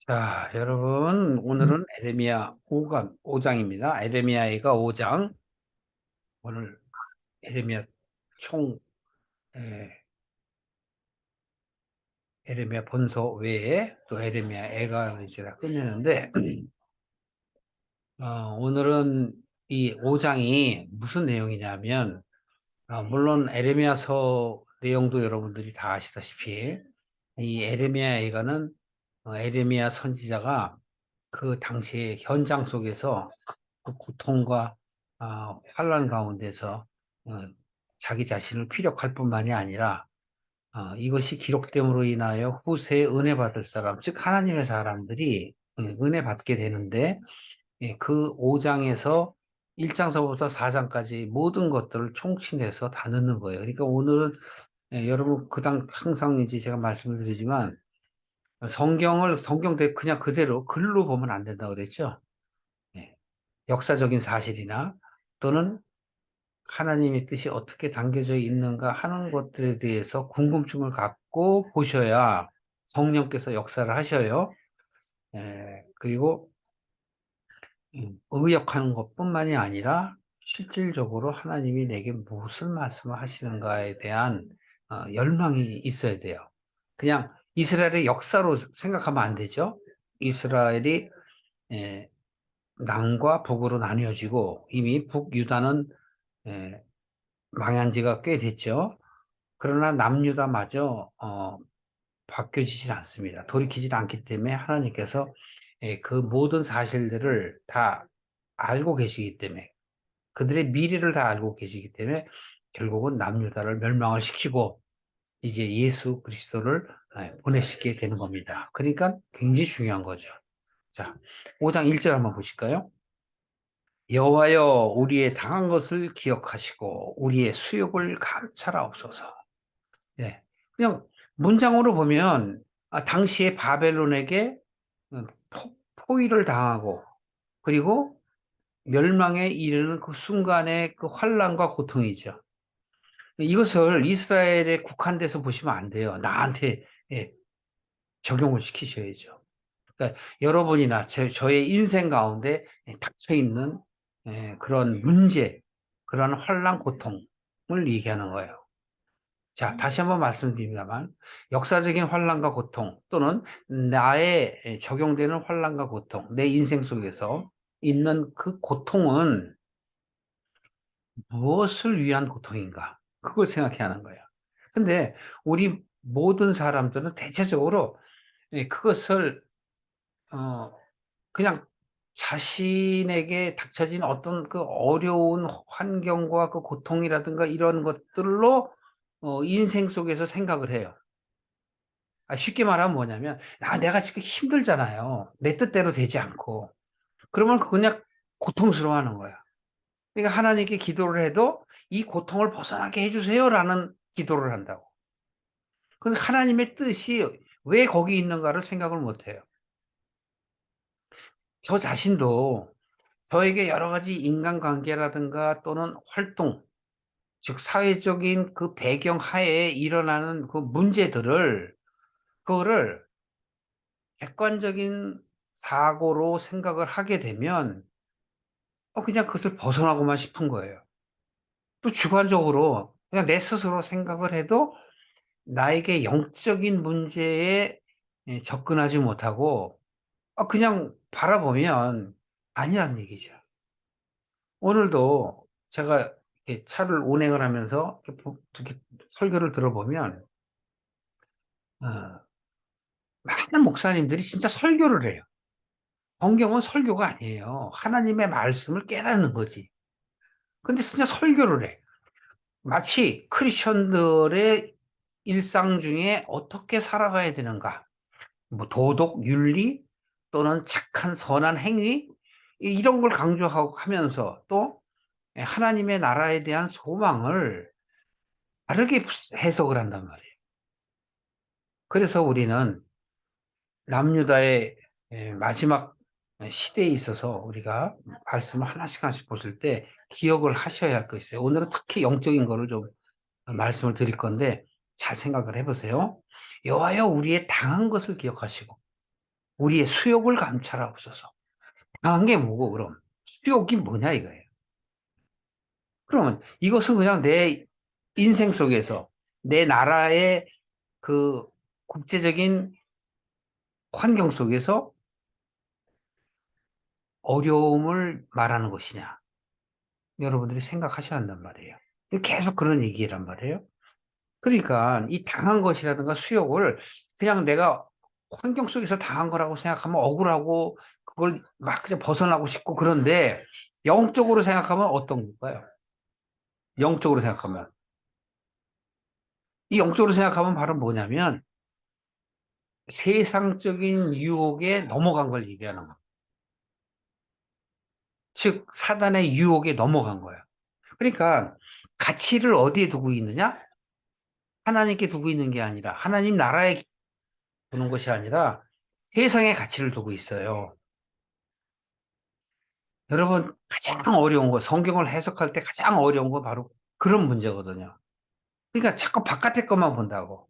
자, 여러분, 오늘은 에레미야 5장입니다. 에레미야가 5장. 오늘 에레미야 총, 에, 에레미야 본서 외에 또 에레미야 애가 이제 다 끝내는데, 오늘은 이 5장이 무슨 내용이냐면, 물론 에레미야서 내용도 여러분들이 다 아시다시피, 이 에레미야 애가는 에레미야 선지자가 그 당시의 현장 속에서 그 고통과 환란 가운데서 어, 자기 자신을 피력할 뿐만이 아니라 이것이 기록됨으로 인하여 후세에 은혜 받을 사람, 즉 하나님의 사람들이 은혜 받게 되는데 그 5장에서 1장서부터 4장까지 모든 것들을 총칭해서 다 넣는 거예요. 그러니까 오늘은 여러분 그당 항상 이제 제가 말씀을 드리지만 성경 그냥 그대로 글로 보면 안 된다고 그랬죠. 예. 역사적인 사실이나 또는 하나님의 뜻이 어떻게 담겨져 있는가 하는 것들에 대해서 궁금증을 갖고 보셔야 성령께서 역사를 하셔요. 그리고 의역하는 것뿐만이 아니라 실질적으로 하나님이 내게 무슨 말씀을 하시는가에 대한 열망이 있어야 돼요. 그냥 이스라엘의 역사로 생각하면 안 되죠. 이스라엘이 에, 남과 북으로 나뉘어지고 이미 북유다는 에, 망한 지가 꽤 됐죠. 그러나 남유다마저 바뀌어지질 않습니다. 돌이키질 않기 때문에 하나님께서 그 모든 사실들을 다 알고 계시기 때문에 그들의 미래를 다 알고 계시기 때문에 결국은 남유다를 멸망을 시키고 이제 예수 그리스도를 보내시게 되는 겁니다. 그러니까 굉장히 중요한 거죠. 자, 5장 1절 한번 보실까요? 여호와여 우리의 당한 것을 기억하시고 우리의 수욕을 감찰하옵소서. 네. 그냥 문장으로 보면 당시에 바벨론에게 포위를 당하고 그리고 멸망에 이르는 그 순간의 그 환란과 고통이죠. 이것을 이스라엘에 국한돼서 보시면 안 돼요. 나한테 예, 적용을 시키셔야죠. 그러니까 여러분이나 저의 인생 가운데 닥쳐 있는 그런 문제, 그런 환란 고통을 얘기하는 거예요. 자, 다시 한번 말씀드립니다만, 역사적인 환란과 고통 또는 나의 적용되는 환란과 고통, 내 인생 속에서 있는 그 고통은 무엇을 위한 고통인가? 그걸 생각해야 하는 거예요. 근데 우리 모든 사람들은 대체적으로 그것을 어, 그냥 자신에게 닥쳐진 어떤 그 어려운 환경과 그 고통이라든가 이런 것들로 인생 속에서 생각을 해요. 쉽게 말하면 뭐냐면, 내가 지금 힘들잖아요. 내 뜻대로 되지 않고. 그러면 그냥 고통스러워하는 거야. 그러니까 하나님께 기도를 해도 이 고통을 벗어나게 해주세요라는 기도를 한다고. 근데 하나님의 뜻이 왜 거기 있는가를 생각을 못 해요. 저 자신도 저에게 여러 가지 인간관계라든가 또는 활동, 즉 사회적인 그 배경 하에 일어나는 그 문제들을 그거를 객관적인 사고로 생각을 하게 되면 그냥 그것을 벗어나고만 싶은 거예요. 또 주관적으로 그냥 내 스스로 생각을 해도 나에게 영적인 문제에 접근하지 못하고 그냥 바라보면 아니란 얘기죠. 오늘도 제가 이렇게 차를 운행을 하면서 이렇게 설교를 들어보면 어, 많은 목사님들이 진짜 설교를 해요. 성경은 설교가 아니에요. 하나님의 말씀을 깨닫는 거지. 근데 진짜 설교를 해. 마치 크리스천들의 일상 중에 어떻게 살아가야 되는가, 뭐 도덕, 윤리 또는 착한 선한 행위 이런 걸 강조하고 하면서 또 하나님의 나라에 대한 소망을 다르게 해석을 한단 말이에요. 그래서 우리는 남유다의 마지막 시대에 있어서 우리가 말씀을 하나씩 하나씩 보실 때 기억을 하셔야 할 것이 있어요. 오늘은 특히 영적인 거를 좀 말씀을 드릴 건데 잘 생각을 해보세요. 여호와여 우리의 당한 것을 기억하시고 우리의 수욕을 감찰하옵소서. 당한 게 뭐고 그럼? 수욕이 뭐냐 이거예요. 그러면 이것은 그냥 내 인생 속에서 내 나라의 그 국제적인 환경 속에서 어려움을 말하는 것이냐. 여러분들이 생각하셔야 한단 말이에요. 계속 그런 얘기란 말이에요. 그러니까 이 당한 것이라든가 수욕을 그냥 내가 환경 속에서 당한 거라고 생각하면 억울하고 그걸 막 그냥 벗어나고 싶고 그런데 영적으로 생각하면 어떤 걸까요? 영적으로 생각하면. 이 영적으로 생각하면 바로 뭐냐면 세상적인 유혹에 넘어간 걸 얘기하는 거예요. 즉, 사단의 유혹에 넘어간 거예요. 그러니까 가치를 어디에 두고 있느냐? 하나님께 두고 있는 게 아니라 하나님 나라에 두는 것이 아니라 세상의 가치를 두고 있어요. 여러분 가장 어려운 거 성경을 해석할 때 가장 어려운 건 바로 그런 문제거든요. 그러니까 자꾸 바깥의 것만 본다고.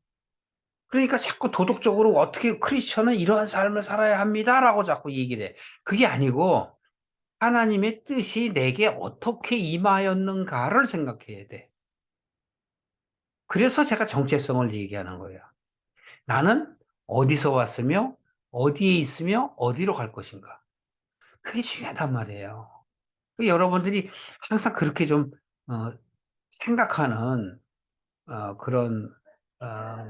그러니까 자꾸 도덕적으로 어떻게 크리스천은 이러한 삶을 살아야 합니다라고 자꾸 얘기를 해. 그게 아니고 하나님의 뜻이 내게 어떻게 임하였는가를 생각해야 돼. 그래서 제가 정체성을 얘기하는 거예요. 나는 어디서 왔으며 어디에 있으며 어디로 갈 것인가. 그게 중요하단 말이에요. 여러분들이 항상 그렇게 좀 어, 생각하는 그런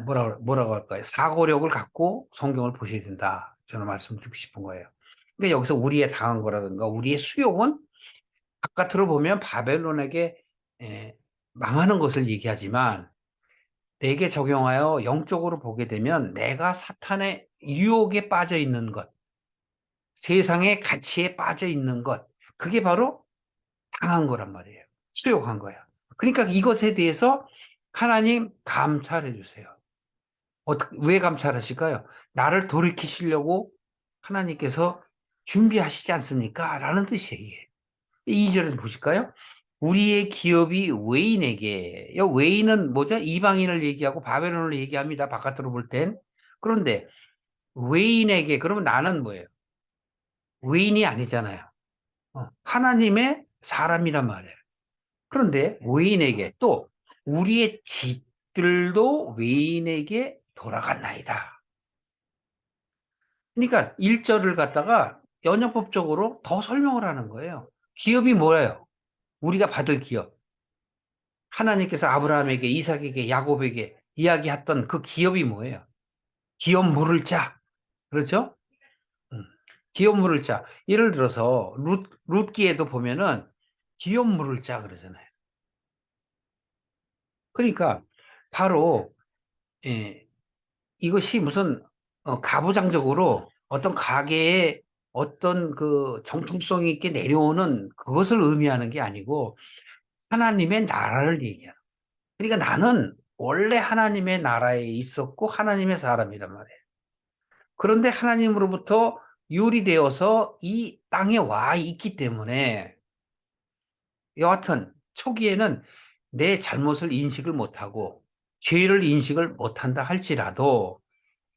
뭐라고 할까요? 사고력을 갖고 성경을 보셔야 된다. 저는 말씀드리고 싶은 거예요. 근데 여기서 우리의 당한 거라든가 우리의 수욕은 바깥으로 보면 바벨론에게 에, 망하는 것을 얘기하지만 내게 적용하여 영적으로 보게 되면 내가 사탄의 유혹에 빠져 있는 것, 세상의 가치에 빠져 있는 것, 그게 바로 당한 거란 말이에요. 수욕한 거야. 그러니까 이것에 대해서 하나님 감찰해 주세요. 왜 감찰하실까요? 나를 돌이키시려고 하나님께서 준비하시지 않습니까? 라는 뜻이에요. 2절을 보실까요? 우리의 기업이 외인에게, 외인은 뭐죠? 이방인을 얘기하고 바벨론을 얘기합니다. 바깥으로 볼 땐. 그런데 외인에게, 그러면 나는 뭐예요? 외인이 아니잖아요. 하나님의 사람이란 말이에요. 그런데 외인에게 또 우리의 집들도 외인에게 돌아갔나이다. 그러니까 1절을 갖다가 연역법적으로 더 설명을 하는 거예요. 기업이 뭐예요? 우리가 받을 기업. 하나님께서 아브라함에게, 이삭에게, 야곱에게 이야기했던 그 기업이 뭐예요? 기업 물을 자. 그렇죠? 음. 기업 물을 자. 예를 들어서 룻기에도 보면은 기업 물을 자 그러잖아요. 그러니까 바로 예, 이것이 무슨 가부장적으로 어떤 가게에 어떤 그 정통성 있게 내려오는 그것을 의미하는 게 아니고 하나님의 나라를 얘기하는. 그러니까 나는 원래 하나님의 나라에 있었고 하나님의 사람이란 말이에요. 그런데 하나님으로부터 유리되어서 이 땅에 와 있기 때문에 여하튼 초기에는 내 잘못을 인식을 못하고 죄를 인식을 못한다 할지라도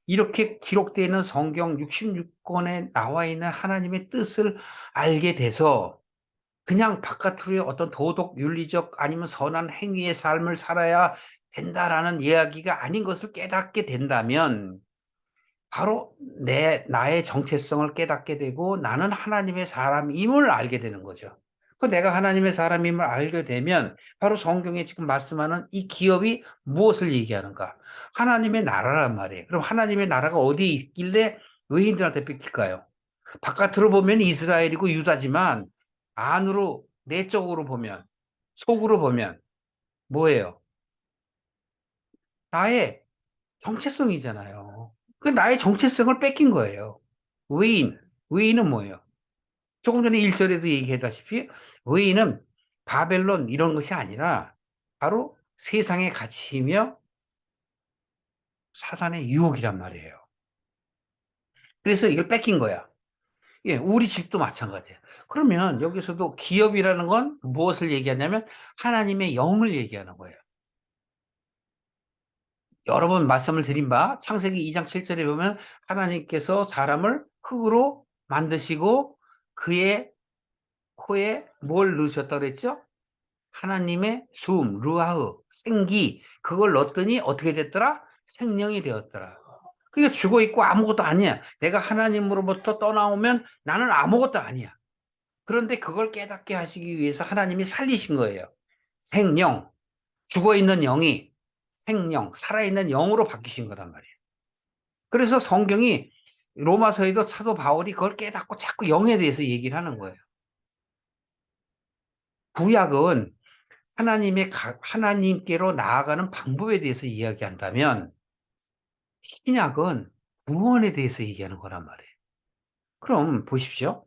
이렇게 기록되어 있는 성경 66권에 나와 있는 하나님의 뜻을 알게 돼서 그냥 바깥으로의 어떤 도덕, 윤리적 아니면 선한 행위의 삶을 살아야 된다라는 이야기가 아닌 것을 깨닫게 된다면 바로 나의 정체성을 깨닫게 되고 나는 하나님의 사람임을 알게 되는 거죠. 그 내가 하나님의 사람임을 알게 되면 바로 성경에 지금 말씀하는 이 기업이 무엇을 얘기하는가? 하나님의 나라란 말이에요. 그럼 하나님의 나라가 어디에 있길래 외인들한테 뺏길까요? 바깥으로 보면 이스라엘이고 유다지만 안으로 내적으로 보면 속으로 보면 뭐예요? 나의 정체성이잖아요. 그 나의 정체성을 뺏긴 거예요. 외인. 외인은 뭐예요? 조금 전에 1절에도 얘기했다시피 외인은 바벨론 이런 것이 아니라 바로 세상의 가치이며 사단의 유혹이란 말이에요. 그래서 이걸 뺏긴 거야. 예, 우리 집도 마찬가지예요. 그러면 여기서도 기업이라는 건 무엇을 얘기하냐면 하나님의 영을 얘기하는 거예요. 여러 번 말씀을 드린 바 창세기 2장 7절에 보면 하나님께서 사람을 흙으로 만드시고 그의 코에 뭘 넣으셨다고 그랬죠? 하나님의 숨, 루아흐, 생기, 그걸 넣었더니 어떻게 됐더라? 생명이 되었더라. 그러니까 죽어 있고 아무것도 아니야. 내가 하나님으로부터 떠나오면 나는 아무것도 아니야. 그런데 그걸 깨닫게 하시기 위해서 하나님이 살리신 거예요. 생명, 죽어 있는 영이 생명, 살아있는 영으로 바뀌신 거란 말이에요. 그래서 성경이 로마서에도 사도 바울이 그걸 깨닫고 자꾸 영에 대해서 얘기를 하는 거예요. 구약은 하나님께로 나아가는 방법에 대해서 이야기한다면 신약은 구원에 대해서 얘기하는 거란 말이에요. 그럼 보십시오.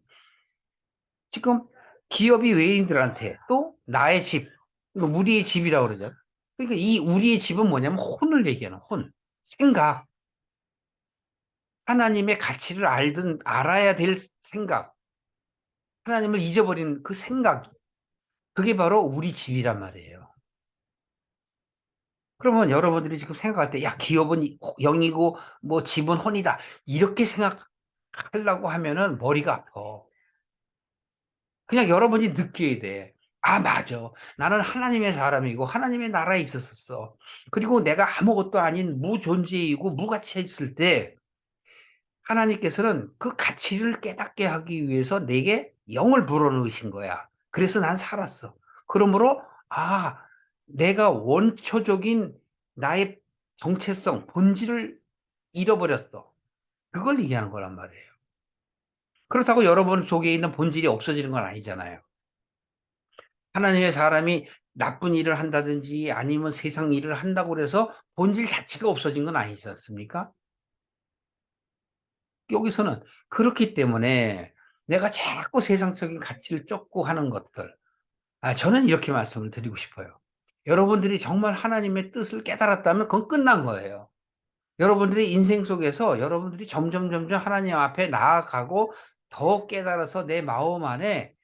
지금 기업이 외인들한테 또 나의 집, 우리의 집이라고 그러죠. 그러니까 이 우리의 집은 뭐냐면 혼을 얘기하는 혼, 생각, 하나님의 가치를 알아야 될 생각, 하나님을 잊어버린 그 생각, 그게 바로 우리 집이란 말이에요. 그러면 여러분들이 지금 생각할 때, 야, 기업은 영이고, 뭐 집은 혼이다. 이렇게 생각하려고 하면은 머리가 아파. 그냥 여러분이 느껴야 돼. 아, 맞아. 나는 하나님의 사람이고, 하나님의 나라에 있었었어. 그리고 내가 아무것도 아닌 무존재이고, 무가치에 있을 때, 하나님께서는 그 가치를 깨닫게 하기 위해서 내게 영을 불어넣으신 거야. 그래서 난 살았어. 그러므로, 아, 내가 원초적인 나의 정체성, 본질을 잃어버렸어. 그걸 얘기하는 거란 말이에요. 그렇다고 여러분 속에 있는 본질이 없어지는 건 아니잖아요. 하나님의 사람이 나쁜 일을 한다든지 아니면 세상 일을 한다고 그래서 본질 자체가 없어진 건 아니지 않습니까? 여기서는 그렇기 때문에 내가 자꾸 세상적인 가치를 쫓고 하는 것들. 저는 이렇게 말씀을 드리고 싶어요. 여러분들이 정말 하나님의 뜻을 깨달았다면 그건 끝난 거예요. 여러분들의 인생 속에서 여러분들이 점점 하나님 앞에 나아가고 더 깨달아서 내 마음 안에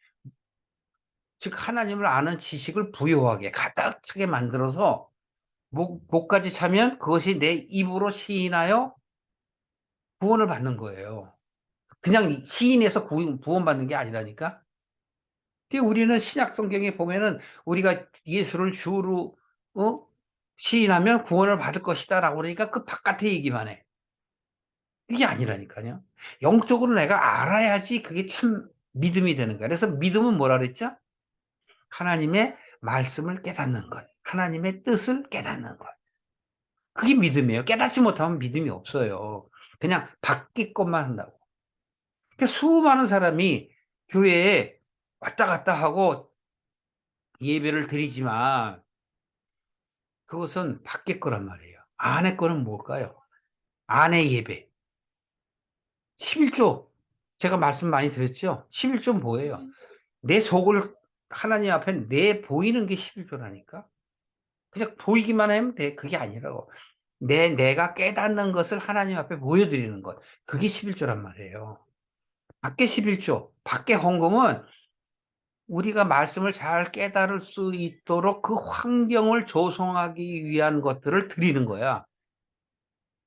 즉 하나님을 아는 지식을 부요하게 가득 차게 만들어서 목까지 차면 그것이 내 입으로 시인하여 구원을 받는 거예요. 그냥 시인해서 구원받는 게 아니라니까. 우리는 신약 성경에 보면은 우리가 예수를 주로 시인하면 구원을 받을 것이다라고 그러니까 그 바깥에 얘기만 해. 이게 아니라니까요. 영적으로 내가 알아야지 그게 참 믿음이 되는 거야. 그래서 믿음은 뭐라 그랬죠? 하나님의 말씀을 깨닫는 것. 하나님의 뜻을 깨닫는 것. 그게 믿음이에요. 깨닫지 못하면 믿음이 없어요. 그냥 바뀔 것만 한다고. 그러니까 수많은 사람이 교회에 왔다 갔다 하고 예배를 드리지만 그것은 밖에 거란 말이에요. 안의 거는 뭘까요? 안의 예배. 11조. 제가 말씀 많이 드렸죠? 11조 뭐예요? 내 속을 하나님 앞에 내 보이는 게 11조라니까? 그냥 보이기만 하면 돼. 그게 아니라고. 내가 깨닫는 것을 하나님 앞에 보여드리는 것. 그게 11조란 말이에요. 밖에 11조. 밖에 헌금은 우리가 말씀을 잘 깨달을 수 있도록 그 환경을 조성하기 위한 것들을 드리는 거야.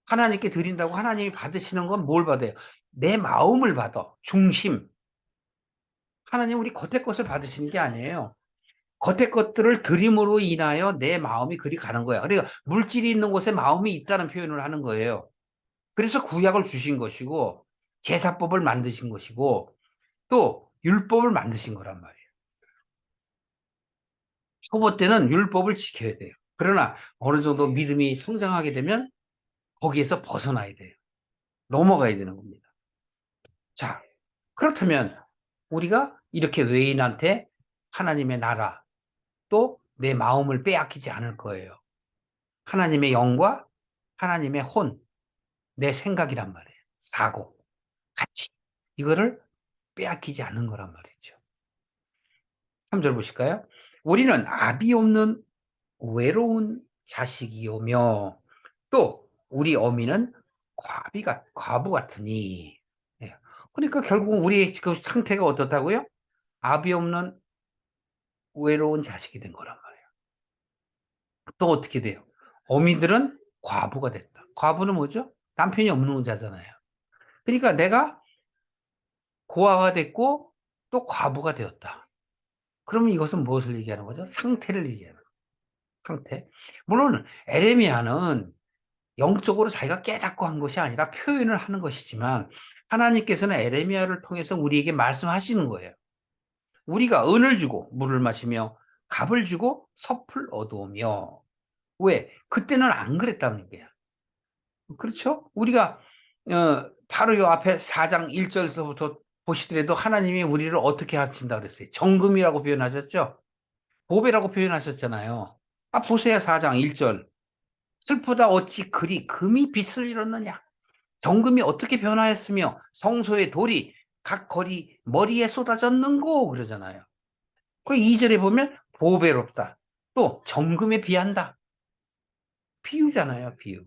하나님께 드린다고 하나님이 받으시는 건 뭘 받아요? 내 마음을 받아. 중심. 하나님 우리 겉의 것을 받으시는 게 아니에요. 겉의 것들을 드림으로 인하여 내 마음이 그리 가는 거야. 그러니까 물질이 있는 곳에 마음이 있다는 표현을 하는 거예요. 그래서 구약을 주신 것이고 제사법을 만드신 것이고 또 율법을 만드신 거란 말이에요. 초보 때는 율법을 지켜야 돼요. 그러나 어느 정도 믿음이 성장하게 되면 거기에서 벗어나야 돼요. 넘어가야 되는 겁니다. 자, 그렇다면 우리가 이렇게 외인한테 하나님의 나라 또 내 마음을 빼앗기지 않을 거예요. 하나님의 영과 하나님의 혼, 내 생각이란 말이에요. 사고, 가치. 이거를 빼앗기지 않는 거란 말이죠. 3절 보실까요? 우리는 아비 없는 외로운 자식이오며 또 우리 어미는 과부 같으니. 예. 그러니까 결국 우리의 그 상태가 어떻다고요? 아비 없는 외로운 자식이 된 거란 말이에요. 또 어떻게 돼요? 어미들은 과부가 됐다. 과부는 뭐죠? 남편이 없는 자잖아요. 그러니까 내가 고아가 됐고 또 과부가 되었다. 그러면 이것은 무엇을 얘기하는 거죠? 상태를 얘기하는 거예요. 상태. 물론 에레미야는 영적으로 자기가 깨닫고 한 것이 아니라 표현을 하는 것이지만 하나님께서는 에레미야를 통해서 우리에게 말씀하시는 거예요. 우리가 은을 주고 물을 마시며 갑을 주고 섭을 얻으며 왜? 그때는 안 그랬다는 거야. 그렇죠? 우리가 바로 요 앞에 4장 1절서부터 보시더라도 하나님이 우리를 어떻게 하신다 그랬어요? 정금이라고 표현하셨죠? 보배라고 표현하셨잖아요. 아, 보세요. 4장 1절. 슬프다 어찌 그리 금이 빛을 잃었느냐? 정금이 어떻게 변화했으며 성소의 돌이 각 거리 머리에 쏟아졌는고 그러잖아요. 그 2절에 보면 보배롭다. 또 정금에 비한다. 비유잖아요, 비유.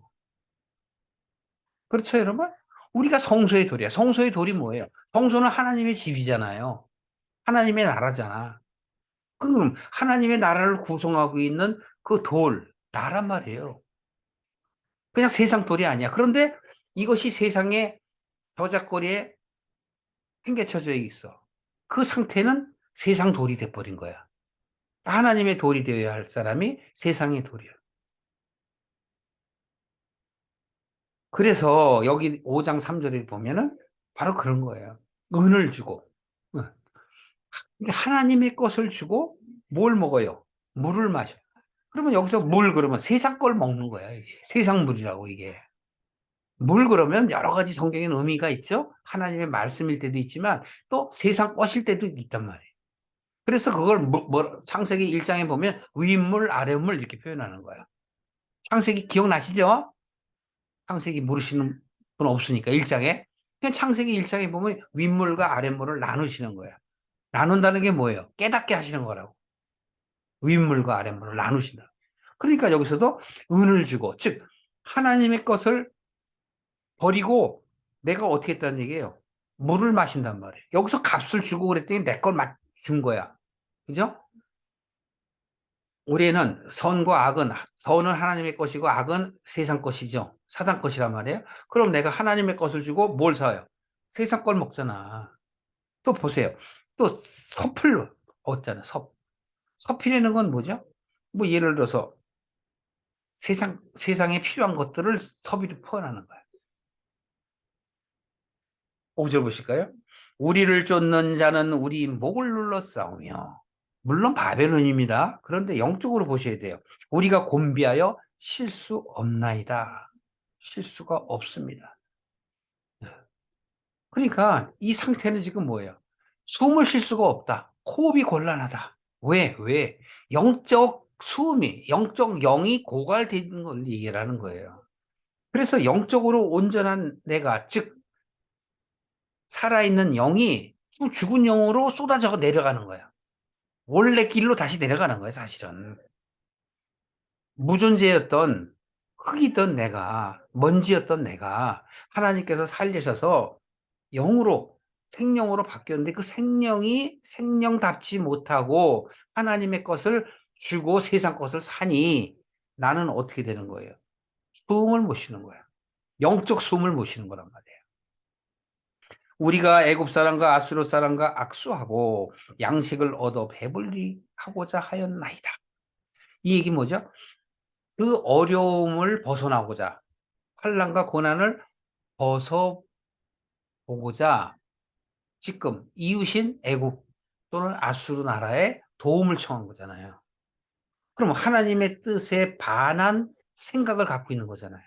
그렇죠, 여러분? 우리가 성소의 돌이야. 성소의 돌이 뭐예요? 성소는 하나님의 집이잖아요. 하나님의 나라잖아. 그럼 하나님의 나라를 구성하고 있는 그 돌, 나란 말이에요. 그냥 세상 돌이 아니야. 그런데 이것이 세상의 저작거리에 팽개쳐져 있어. 그 상태는 세상 돌이 돼버린 거야. 하나님의 돌이 되어야 할 사람이 세상의 돌이야. 그래서 여기 5장 3절에 보면은 바로 그런 거예요. 은을 주고. 어. 그러니까 하나님의 것을 주고 뭘 먹어요? 물을 마셔. 그러면 여기서 물 그러면 세상 걸 먹는 거야. 이게. 세상 물이라고 이게. 물 그러면 여러 가지 성경에는 의미가 있죠. 하나님의 말씀일 때도 있지만 또 세상 것일 때도 있단 말이에요. 그래서 그걸 창세기 1장에 보면 윗물, 아랫물 이렇게 표현하는 거야. 창세기 기억나시죠? 창세기 모르시는 분 없으니까 1장에. 그냥 창세기 1장에 보면 윗물과 아랫물을 나누시는 거야. 나눈다는 게 뭐예요? 깨닫게 하시는 거라고. 윗물과 아랫물을 나누신다. 그러니까 여기서도 은을 주고, 즉 하나님의 것을 버리고 내가 어떻게 했다는 얘기예요? 물을 마신단 말이에요. 여기서 값을 주고 그랬더니 내 걸 준 거야. 그죠? 우리는 선과 악은, 선은 하나님의 것이고 악은 세상 것이죠. 사단 것이란 말이에요. 그럼 내가 하나님의 것을 주고 뭘 사요? 세상 걸 먹잖아. 또 보세요. 또 섭을 얻잖아. 섭이라는 건 뭐죠? 뭐 예를 들어서 세상에 필요한 것들을 섭이로 표현하는 거야. 5절 보실까요? 우리를 쫓는 자는 우리 목을 눌러 싸우며 물론 바벨론입니다. 그런데 영적으로 보셔야 돼요. 우리가 곤비하여 쉴 수 없나이다. 쉴 수가 없습니다. 그러니까 이 상태는 지금 뭐예요? 숨을 쉴 수가 없다. 호흡이 곤란하다. 왜? 왜? 영적 수음이, 영적 영이 고갈되는 걸 얘기하는 거예요. 그래서 영적으로 온전한 내가, 즉 살아있는 영이 죽은 영으로 쏟아져 내려가는 거야. 원래 길로 다시 내려가는 거야, 사실은. 무존재였던 흙이던 내가, 먼지였던 내가 하나님께서 살리셔서 영으로, 생명으로 바뀌었는데 그 생명이 생명답지 못하고 하나님의 것을 주고 세상 것을 사니 나는 어떻게 되는 거예요? 숨을 못 쉬는 거야. 영적 숨을 못 쉬는 거란 말이에요. 우리가 애굽 사람과 아수르 사람과 악수하고 양식을 얻어 배불리 하고자 하였나이다. 이 얘기 뭐죠? 그 어려움을 벗어나고자 환난과 고난을 벗어보고자 지금 이웃인 애굽 또는 아수르 나라에 도움을 청한 거잖아요. 그럼 하나님의 뜻에 반한 생각을 갖고 있는 거잖아요.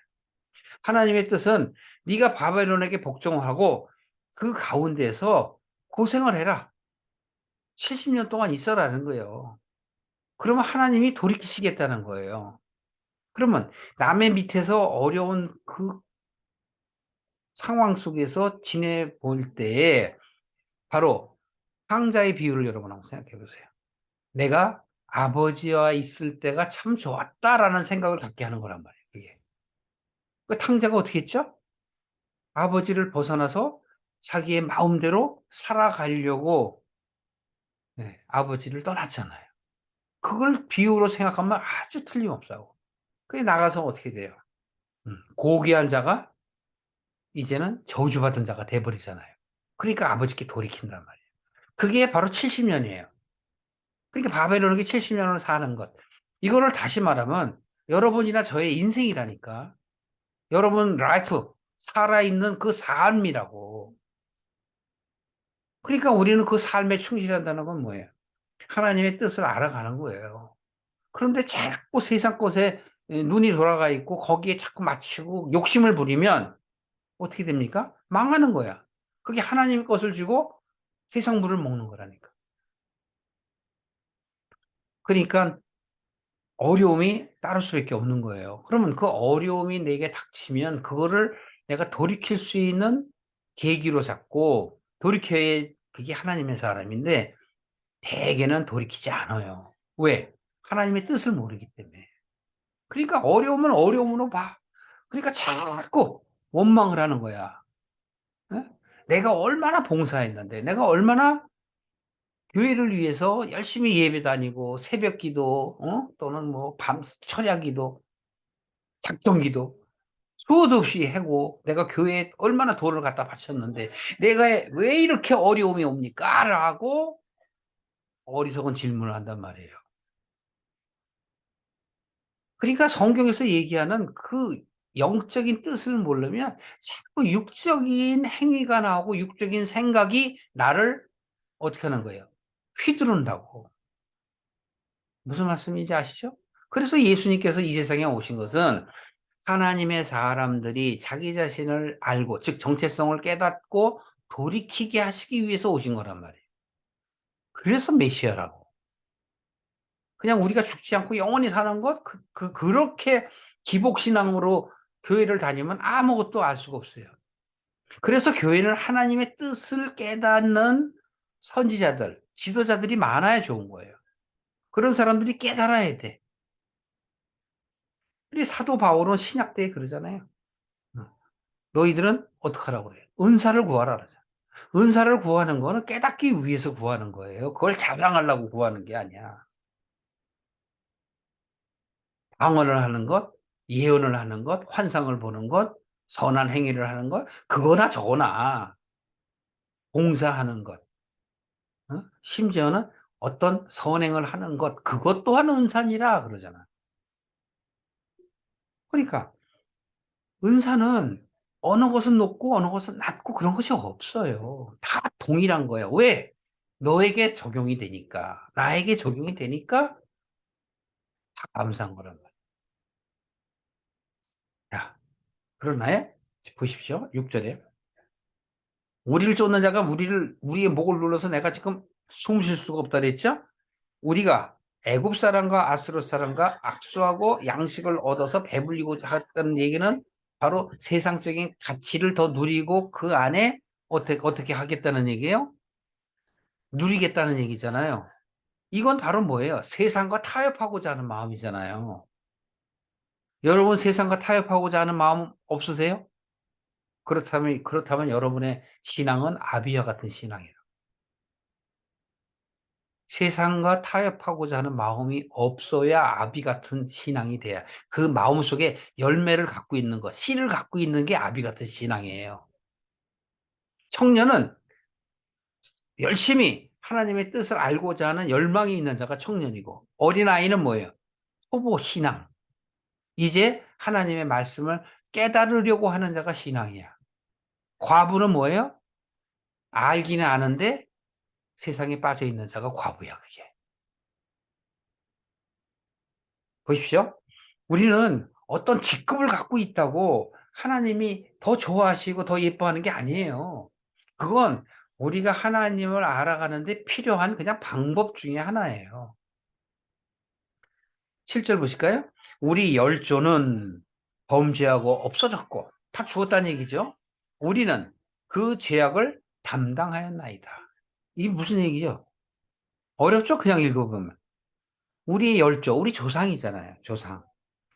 하나님의 뜻은 네가 바벨론에게 복종하고 그 가운데서 고생을 해라. 70년 동안 있어라는 거예요. 그러면 하나님이 돌이키시겠다는 거예요. 그러면 남의 밑에서 어려운 그 상황 속에서 지내볼 때에 바로 상자의 비유를 여러분 한번 생각해 보세요. 내가 아버지와 있을 때가 참 좋았다라는 생각을 갖게 하는 거란 말이에요. 그게. 그 탕자가 어떻게 했죠? 아버지를 벗어나서 자기의 마음대로 살아가려고 아버지를 떠났잖아요. 그걸 비유로 생각하면 아주 틀림없어요. 그게 나가서 어떻게 돼요? 고귀한 자가 이제는 저주받은 자가 돼버리잖아요. 그러니까 아버지께 돌이킨단 말이에요. 그게 바로 70년이에요. 그러니까 바벨론에게 70년을 사는 것. 이거를 다시 말하면 여러분이나 저의 인생이라니까. 여러분 라이프 살아있는 그 삶이라고. 그러니까 우리는 그 삶에 충실한다는 건 뭐예요? 하나님의 뜻을 알아가는 거예요. 그런데 자꾸 세상 것에 눈이 돌아가 있고 거기에 자꾸 맞추고 욕심을 부리면 어떻게 됩니까? 망하는 거야. 그게 하나님의 것을 주고 세상 물을 먹는 거라니까. 그러니까 어려움이 따를 수밖에 없는 거예요. 그러면 그 어려움이 내게 닥치면 그거를 내가 돌이킬 수 있는 계기로 잡고 돌이켜야 그게 하나님의 사람인데 대개는 돌이키지 않아요. 왜? 하나님의 뜻을 모르기 때문에. 그러니까 어려우면 어려움으로 봐. 그러니까 자꾸 원망을 하는 거야. 예? 내가 얼마나 봉사했는데, 내가 얼마나 교회를 위해서 열심히 예배 다니고 새벽 기도, 또는 뭐 밤 철야 기도, 작정 기도 수도 없이 하고 내가 교회에 얼마나 돈을 갖다 바쳤는데 '내가 왜 이렇게 어려움이 옵니까?'라고 어리석은 질문을 한단 말이에요. 그러니까 성경에서 얘기하는 그 영적인 뜻을 모르면 자꾸 육적인 행위가 나오고 육적인 생각이 나를 어떻게 하는 거예요? 휘두른다고. 무슨 말씀인지 아시죠? 그래서 예수님께서 이 세상에 오신 것은 하나님의 사람들이 자기 자신을 알고 즉 정체성을 깨닫고 돌이키게 하시기 위해서 오신 거란 말이에요. 그래서 메시아라고. 그냥 우리가 죽지 않고 영원히 사는 것 그렇게 기복신앙으로 교회를 다니면 아무것도 알 수가 없어요. 그래서 교회는 하나님의 뜻을 깨닫는 선지자들, 지도자들이 많아야 좋은 거예요. 그런 사람들이 깨달아야 돼. 우리 사도 바울은 신약 때에 그러잖아요. 어. 너희들은 어떡하라고 그래요? 은사를 구하라 그러잖아요. 은사를 구하는 거는 깨닫기 위해서 구하는 거예요. 그걸 자랑하려고 구하는 게 아니야. 방언을 하는 것, 예언을 하는 것, 환상을 보는 것, 선한 행위를 하는 것, 그거나 저거나 봉사하는 것, 심지어는 어떤 선행을 하는 것, 그것 또한 은사니라 그러잖아. 그러니까 은사는 어느 것은 높고 어느 것은 낮고 그런 것이 없어요. 다 동일한 거예요. 왜? 너에게 적용이 되니까. 나에게 적용이 되니까 다 감사한 거란 말이야. 자, 그러나요? 보십시오. 6 절에. 우리를 쫓는 자가 우리의 목을 눌러서 내가 지금 숨 쉴 수가 없다 그랬죠? 우리가 애굽 사람과 아수르 사람과 악수하고 양식을 얻어서 배불리고자 했던 얘기는 바로 세상적인 가치를 더 누리고 그 안에 어떻게 하겠다는 얘기예요? 누리겠다는 얘기잖아요. 이건 바로 뭐예요? 세상과 타협하고자 하는 마음이잖아요. 여러분 세상과 타협하고자 하는 마음 없으세요? 그렇다면 여러분의 신앙은 아비와 같은 신앙이에요. 세상과 타협하고자 하는 마음이 없어야 아비 같은 신앙이 돼야 그 마음속에 열매를 갖고 있는 것, 씨를 갖고 있는 게 아비 같은 신앙이에요. 청년은 열심히 하나님의 뜻을 알고자 하는 열망이 있는 자가 청년이고 어린아이는 뭐예요? 초보 신앙. 이제 하나님의 말씀을 깨달으려고 하는 자가 신앙이야. 과부는 뭐예요? 알기는 아는데 세상에 빠져 있는 자가 과부야, 그게. 보십시오. 우리는 어떤 직급을 갖고 있다고 하나님이 더 좋아하시고 더 예뻐하는 게 아니에요. 그건 우리가 하나님을 알아가는 데 필요한 그냥 방법 중에 하나예요. 7절 보실까요? 우리 열조는 범죄하고 없어졌고 다 죽었다는 얘기죠. 우리는 그 죄악을 담당하였나이다. 이게 무슨 얘기죠? 어렵죠? 그냥 읽어보면. 우리의 열조, 우리 조상이잖아요. 조상.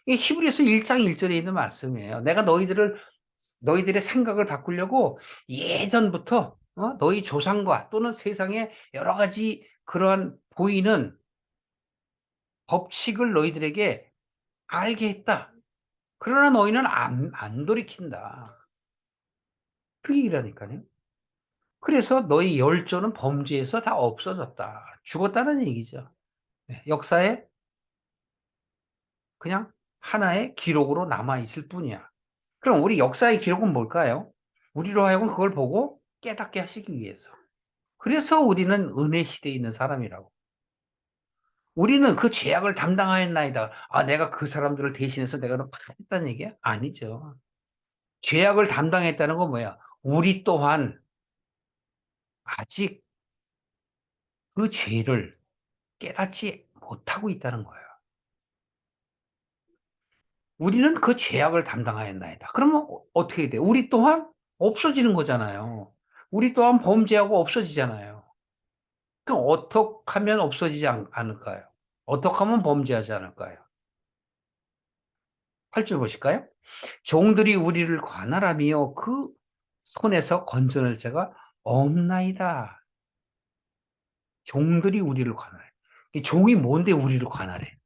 이게 히브리서 1장 1 절에 있는 말씀이에요. 내가 너희들의 생각을 바꾸려고 예전부터 너희 조상과 또는 세상에 여러 가지 그러한 보이는 법칙을 너희들에게 알게 했다. 그러나 너희는 안 돌이킨다. 그 얘기라니까요. 그래서 너희 열조는 범죄에서 다 없어졌다. 죽었다는 얘기죠. 네, 역사에 그냥 하나의 기록으로 남아있을 뿐이야. 그럼 우리 역사의 기록은 뭘까요? 우리로 하여금 그걸 보고 깨닫게 하시기 위해서. 그래서 우리는 은혜 시대에 있는 사람이라고. 우리는 그 죄악을 담당하였나이다. 아, 내가 그 사람들을 대신해서 내가 했다는 얘기야? 아니죠. 죄악을 담당했다는 건 뭐야? 우리 또한 아직 그 죄를 깨닫지 못하고 있다는 거예요. 우리는 그 죄악을 담당하였나이다. 그러면 어떻게 돼? 우리 또한 없어지는 거잖아요. 우리 또한 범죄하고 없어지잖아요. 그럼 어떻게 하면 없어지지 않을까요? 어떻게 하면 범죄하지 않을까요? 8절 보실까요? 종들이 우리를 관할하며 그 손에서 건져낼 자가 없나이다. 종들이 우리를 관할해. 이 종이 뭔데 우리를 관할해?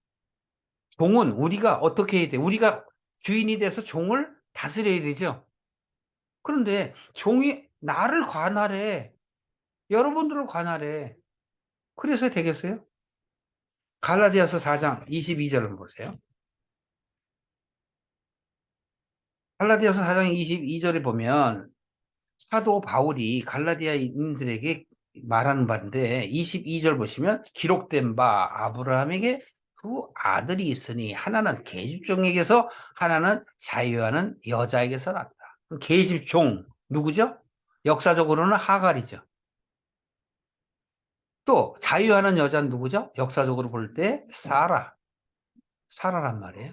종은 우리가 어떻게 해야 돼? 우리가 주인이 돼서 종을 다스려야 되죠. 그런데 종이 나를 관할해. 여러분들을 관할해. 그래서 되겠어요? 갈라디아서 4장 22절을 보세요. 갈라디아서 4장 22절에 보면 사도 바울이 갈라디아인들에게 말하는 바인데 22절 보시면 기록된 바 아브라함에게 두 아들이 있으니 하나는 계집종에게서 하나는 자유하는 여자에게서 났다. 그 계집종 누구죠? 역사적으로는 하갈이죠. 또 자유하는 여자는 누구죠? 역사적으로 볼 때 사라란 말이에요.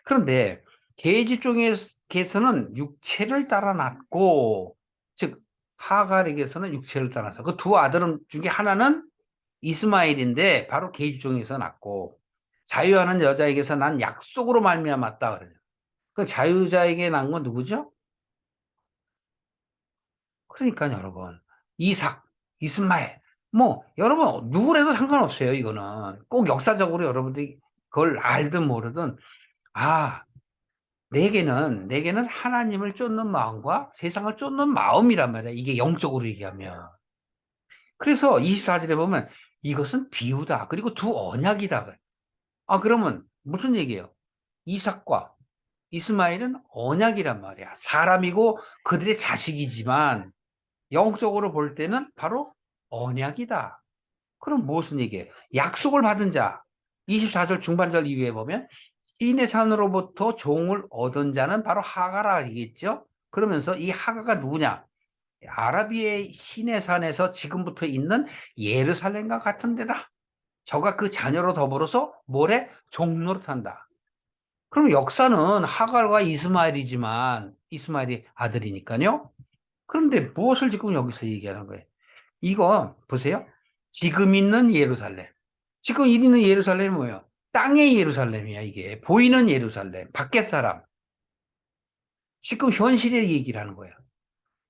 그런데 계집종에게서는 육체를 따라 났고, 즉 하갈에게서는 육체를 따라 났어. 그 두 아들은 중에 하나는 이스마엘인데 바로 계집종에서 났고, 자유하는 여자에게서 난 약속으로 말미암았다 그래요. 그 자유자에게 난 건 누구죠? 그러니까 여러분 이삭, 이스마엘 뭐 여러분 누구래도 상관없어요. 이거는 꼭 역사적으로 여러분들이 그걸 알든 모르든 아 내게는 하나님을 쫓는 마음과 세상을 쫓는 마음이란 말이야. 이게 영적으로 얘기하면. 그래서 24절에 보면 이것은 비유다. 그리고 두 언약이다. 아, 그러면 무슨 얘기예요? 이삭과 이스마엘은 언약이란 말이야. 사람이고 그들의 자식이지만 영적으로 볼 때는 바로 언약이다. 그럼 무슨 얘기예요? 약속을 받은 자. 24절 중반절 이후에 보면 시내 산으로부터 종을 얻은 자는 바로 하가라이겠죠. 그러면서 이 하가가 누구냐? 아라비의 시내 산에서 지금부터 있는 예루살렘과 같은 데다. 저가 그 자녀로 더불어서 모래 종노릇한다. 그럼 역사는 하갈과 이스마엘이지만 이스마엘이 아들이니까요. 그런데 무엇을 지금 여기서 얘기하는 거예요? 이거 보세요. 지금 있는 예루살렘. 지금 있는 예루살렘이 뭐예요? 땅의 예루살렘이야, 이게. 보이는 예루살렘. 밖의 사람. 지금 현실의 얘기를 하는 거예요.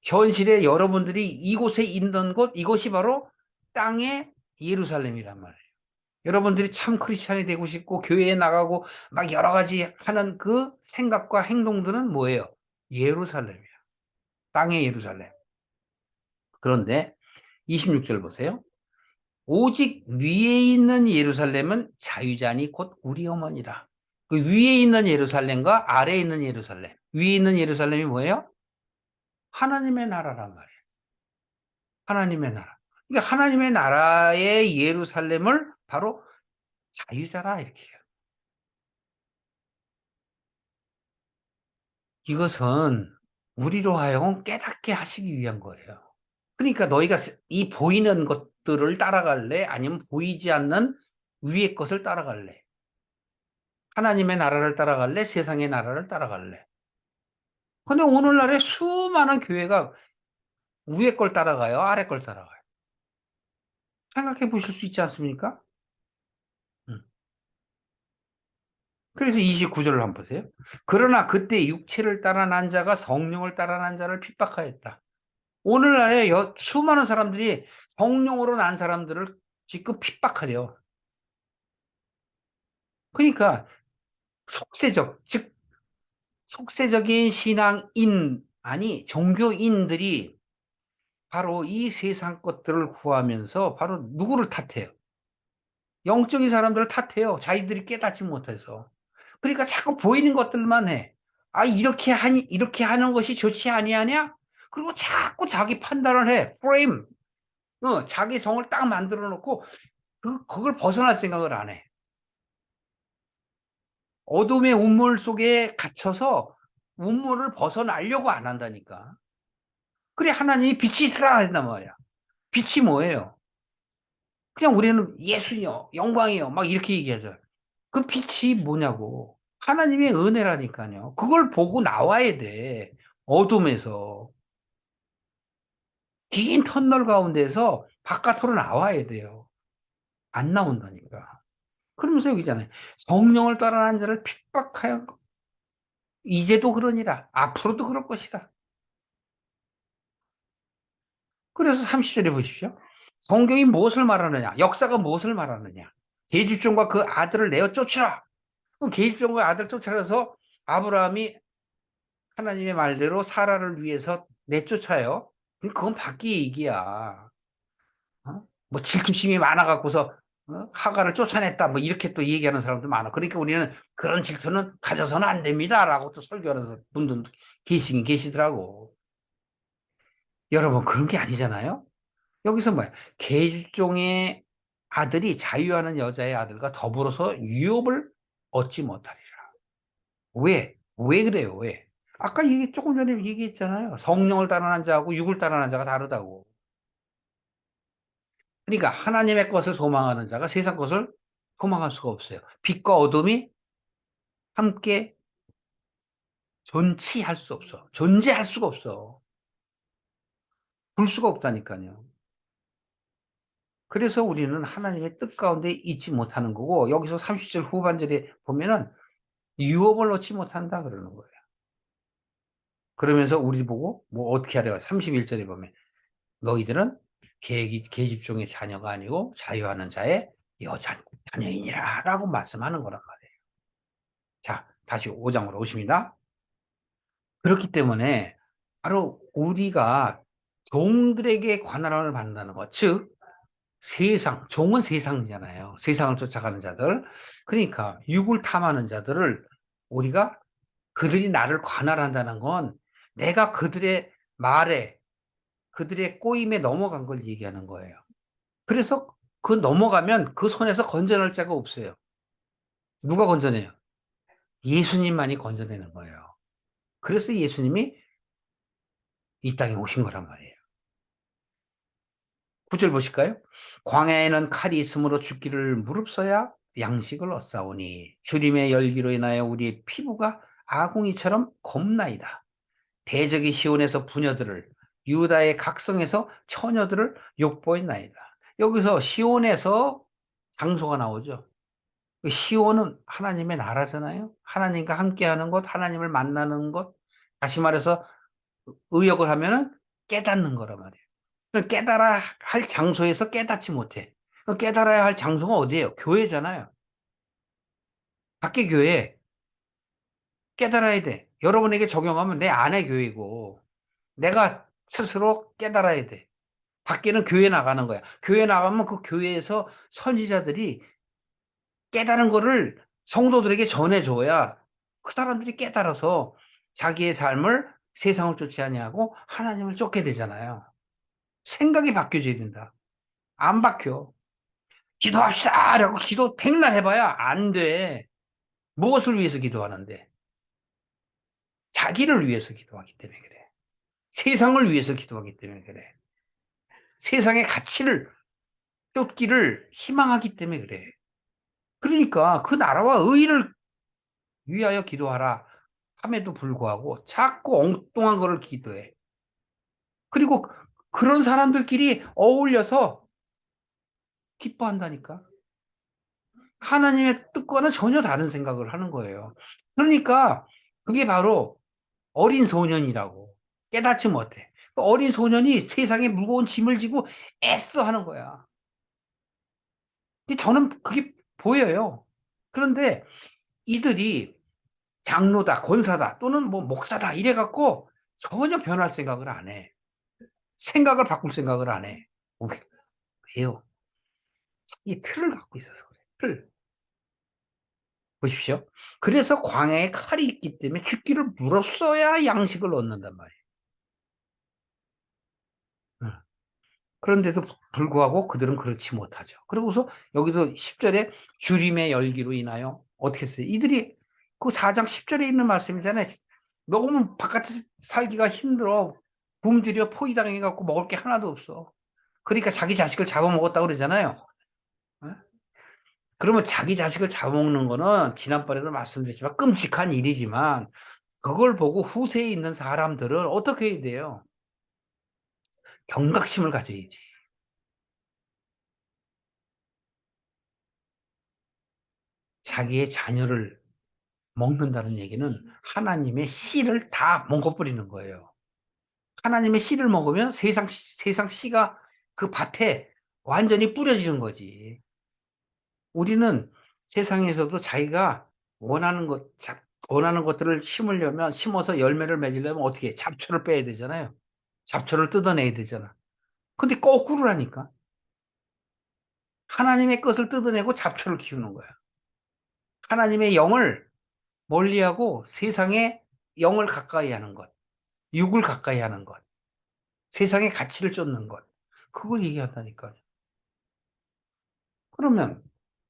현실에 여러분들이 이곳에 있는 곳, 이것이 바로 땅의 예루살렘이란 말이에요. 여러분들이 참 크리스찬이 되고 싶고 교회에 나가고 막 여러 가지 하는 그 생각과 행동들은 뭐예요? 예루살렘이야. 땅의 예루살렘. 그런데 26절 보세요. 오직 위에 있는 예루살렘은 자유자니 곧 우리 어머니라. 그 위에 있는 예루살렘과 아래에 있는 예루살렘. 위에 있는 예루살렘이 뭐예요? 하나님의 나라란 말이에요. 하나님의 나라. 그러니까 하나님의 나라의 예루살렘을 바로 자유자라 이렇게 해요. 이것은 우리로 하여금 깨닫게 하시기 위한 거예요. 그러니까 너희가 이 보이는 것들을 따라갈래? 아니면 보이지 않는 위의 것을 따라갈래? 하나님의 나라를 따라갈래? 세상의 나라를 따라갈래? 근데 오늘날에 수많은 교회가 위에 걸 따라가요? 아래 걸 따라가요? 생각해 보실 수 있지 않습니까? 음. 그래서 29절을 한번 보세요. 그러나 그때 육체를 따라 난 자가 성령을 따라 난 자를 핍박하였다. 오늘날에 수많은 사람들이 성령으로 난 사람들을 지금 핍박하려. 그러니까 속세적, 즉 속세적인 신앙인, 아니, 종교인들이 바로 이 세상 것들을 구하면서 바로 누구를 탓해요? 영적인 사람들을 탓해요. 자기들이 깨닫지 못해서. 그러니까 자꾸 보이는 것들만 해. 아, 이렇게 하는 것이 좋지 아니하냐? 그리고 자꾸 자기 판단을 해. 프레임. 자기 성을 딱 만들어 놓고, 그걸 벗어날 생각을 안 해. 어둠의 운물 속에 갇혀서 운물을 벗어나려고 안 한다니까. 그래, 하나님이 빛이 있으라 했단 말이야. 빛이 뭐예요? 그냥 우리는 예수요, 영광이요, 막 이렇게 얘기하죠. 그 빛이 뭐냐고. 하나님의 은혜라니까요. 그걸 보고 나와야 돼. 어둠에서. 긴 터널 가운데서 바깥으로 나와야 돼요. 안 나온다니까. 그러면서 여기잖아요. 성령을 따라하는 자를 핍박하여 이제도 그러니라. 앞으로도 그럴 것이다. 그래서 30절에 보십시오. 성경이 무엇을 말하느냐? 역사가 무엇을 말하느냐? 계집종과 그 아들을 내어 쫓으라. 그럼 계집종과 아들 쫓아내서 아브라함이 하나님의 말대로 사라를 위해서 내쫓아요. 그건 밖의 얘기야. 뭐 질투심이 많아갖고서 하가를 쫓아냈다. 뭐 이렇게 또 얘기하는 사람도 많아. 그러니까 우리는 그런 질투는 가져서는 안 됩니다라고 또 설교하는 분들도 계시긴 계시더라고. 여러분 그런 게 아니잖아요. 여기서 뭐야? 계집종의 아들이 자유하는 여자의 아들과 더불어서 유업을 얻지 못하리라. 왜? 왜 그래요? 왜? 아까 조금 전에 얘기했잖아요. 성령을 따르는 자하고 육을 따르는 자가 다르다고. 그러니까 하나님의 것을 소망하는 자가 세상 것을 소망할 수가 없어요. 빛과 어둠이 함께 존치할 수 없어. 존재할 수가 없어. 볼 수가 없다니까요. 그래서 우리는 하나님의 뜻 가운데 있지 못하는 거고, 여기서 30절 후반절에 보면은 유업을 얻지 못한다 그러는 거예요. 그러면서 우리 보고 뭐 어떻게 하래요? 31절에 보면 너희들은 계집종의 자녀가 아니고 자유하는 자의 자녀이니라라고 말씀하는 거란 말이에요. 자, 다시 5장으로 오십니다. 그렇기 때문에 바로 우리가 종들에게 관할을 받는다는 것, 즉 종은 세상이잖아요. 세상을 쫓아가는 자들. 그러니까 육을 탐하는 자들을 우리가 그들이 나를 관할한다는 건 내가 그들의 말에 그들의 꼬임에 넘어간 걸 얘기하는 거예요. 그래서 그 넘어가면 그 손에서 건져낼 자가 없어요. 누가 건져내요? 예수님만이 건져내는 거예요. 그래서 예수님이 이 땅에 오신 거란 말이에요. 9절 보실까요? 광야에는 칼이 있으므로 죽기를 무릅써야 양식을 얻사오니 주림의 열기로 인하여 우리의 피부가 아궁이처럼 겁나이다. 대적이 시온에서 부녀들을 유다의 각성에서 처녀들을 욕보이나이다. 여기서 시온에서 장소가 나오죠. 시온은 하나님의 나라잖아요. 하나님과 함께하는 것, 하나님을 만나는 것. 다시 말해서 의역을 하면은 깨닫는 거란 말이에요. 깨달아야 할 장소에서 깨닫지 못해. 깨달아야 할 장소가 어디예요? 교회잖아요. 밖에 교회 깨달아야 돼. 여러분에게 적용하면 내 안의 교회고 내가 스스로 깨달아야 돼. 밖에는 교회 나가는 거야. 교회 나가면 그 교회에서 선지자들이 깨달은 거를 성도들에게 전해줘야 그 사람들이 깨달아서 자기의 삶을 세상을 쫓지 아니하고 하나님을 쫓게 되잖아요. 생각이 바뀌어져야 된다. 안 바뀌어. 기도합시다! 라고 기도 백날 해봐야 안 돼. 무엇을 위해서 기도하는데? 자기를 위해서 기도하기 때문에 그래. 세상을 위해서 기도하기 때문에 그래. 세상의 가치를 쫓기를 희망하기 때문에 그래. 그러니까 그 나라와 의를 위하여 기도하라 함에도 불구하고 자꾸 엉뚱한 거를 기도해. 그리고 그런 사람들끼리 어울려서 기뻐한다니까. 하나님의 뜻과는 전혀 다른 생각을 하는 거예요. 그러니까 그게 바로 어린 소년이라고. 깨닫지 못해. 그 어린 소년이 세상에 무거운 짐을 지고 애써 하는 거야. 저는 그게 보여요. 그런데 이들이 장로다, 권사다, 또는 뭐 목사다 이래갖고 전혀 변할 생각을 안 해. 생각을 바꿀 생각을 안 해. 왜요? 이 틀을 갖고 있어서 그래. 틀. 보십시오. 그래서 광야에 칼이 있기 때문에 죽기를 물었어야 양식을 얻는단 말이에요. 응. 그런데도 불구하고 그들은 그렇지 못하죠. 그러고서 여기도 10절에 주림의 열기로 인하여 어떻게 했어요? 이들이 그 4장 10절에 있는 말씀이잖아요. 너무 바깥에 살기가 힘들어. 굶주려 포위당해 갖고 먹을 게 하나도 없어. 그러니까 자기 자식을 잡아먹었다고 그러잖아요. 어? 그러면 자기 자식을 잡아먹는 거는 지난번에도 말씀드렸지만 끔찍한 일이지만 그걸 보고 후세에 있는 사람들은 어떻게 해야 돼요? 경각심을 가져야지. 자기의 자녀를 먹는다는 얘기는 하나님의 씨를 다 먹어버리는 거예요. 하나님의 씨를 먹으면 세상 씨가 그 밭에 완전히 뿌려지는 거지. 우리는 세상에서도 자기가 원하는 것들을 심으려면, 심어서 열매를 맺으려면 어떻게 해? 잡초를 빼야 되잖아요. 잡초를 뜯어내야 되잖아. 근데 거꾸로라니까. 하나님의 것을 뜯어내고 잡초를 키우는 거야. 하나님의 영을 멀리하고 세상의 영을 가까이 하는 것, 육을 가까이 하는 것, 세상의 가치를 쫓는 것. 그걸 얘기한다니까요. 그러면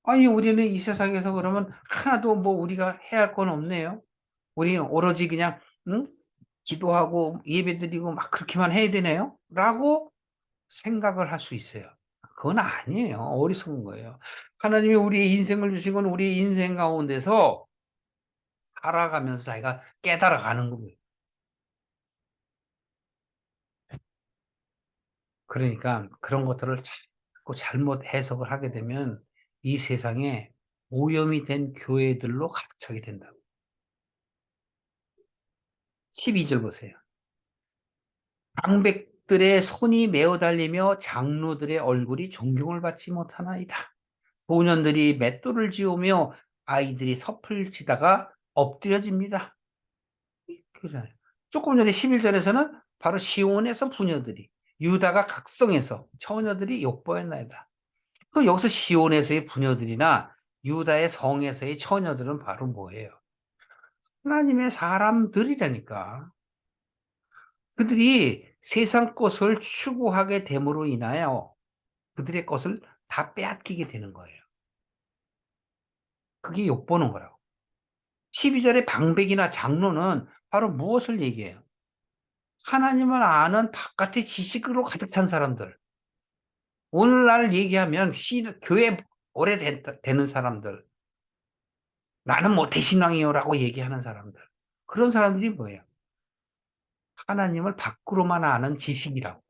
아니 우리는 이 세상에서 그러면 하나도 뭐 우리가 해야 할 건 없네요. 우리는 오로지 그냥 응? 기도하고 예배드리고 막 그렇게만 해야 되네요? 라고 생각을 할 수 있어요. 그건 아니에요. 어리석은 거예요. 하나님이 우리의 인생을 주신 건 우리의 인생 가운데서 살아가면서 자기가 깨달아가는 거예요. 그러니까 그런 것들을 자꾸 잘못 해석을 하게 되면 이 세상에 오염이 된 교회들로 가득 차게 된다고. 12절 보세요. 방백들의 손이 메어 달리며 장로들의 얼굴이 존경을 받지 못하나이다. 소년들이 맷돌을 지우며 아이들이 섭을 지다가 엎드려집니다. 그잖아요. 조금 전에 11절에서는 바로 시온에서 부녀들이, 유다가 각성해서 처녀들이 욕보였나이다. 그럼 여기서 시온에서의 부녀들이나 유다의 성에서의 처녀들은 바로 뭐예요? 하나님의 사람들이라니까. 그들이 세상 것을 추구하게 됨으로 인하여 그들의 것을 다 빼앗기게 되는 거예요. 그게 욕보는 거라고. 12절의 방백이나 장로는 바로 무엇을 얘기해요? 하나님을 아는 바깥의 지식으로 가득 찬 사람들. 오늘날 얘기하면 교회 되는 사람들. 나는 모태신앙이요라고 얘기하는 사람들. 그런 사람들이 뭐예요? 하나님을 밖으로만 아는 지식이라고.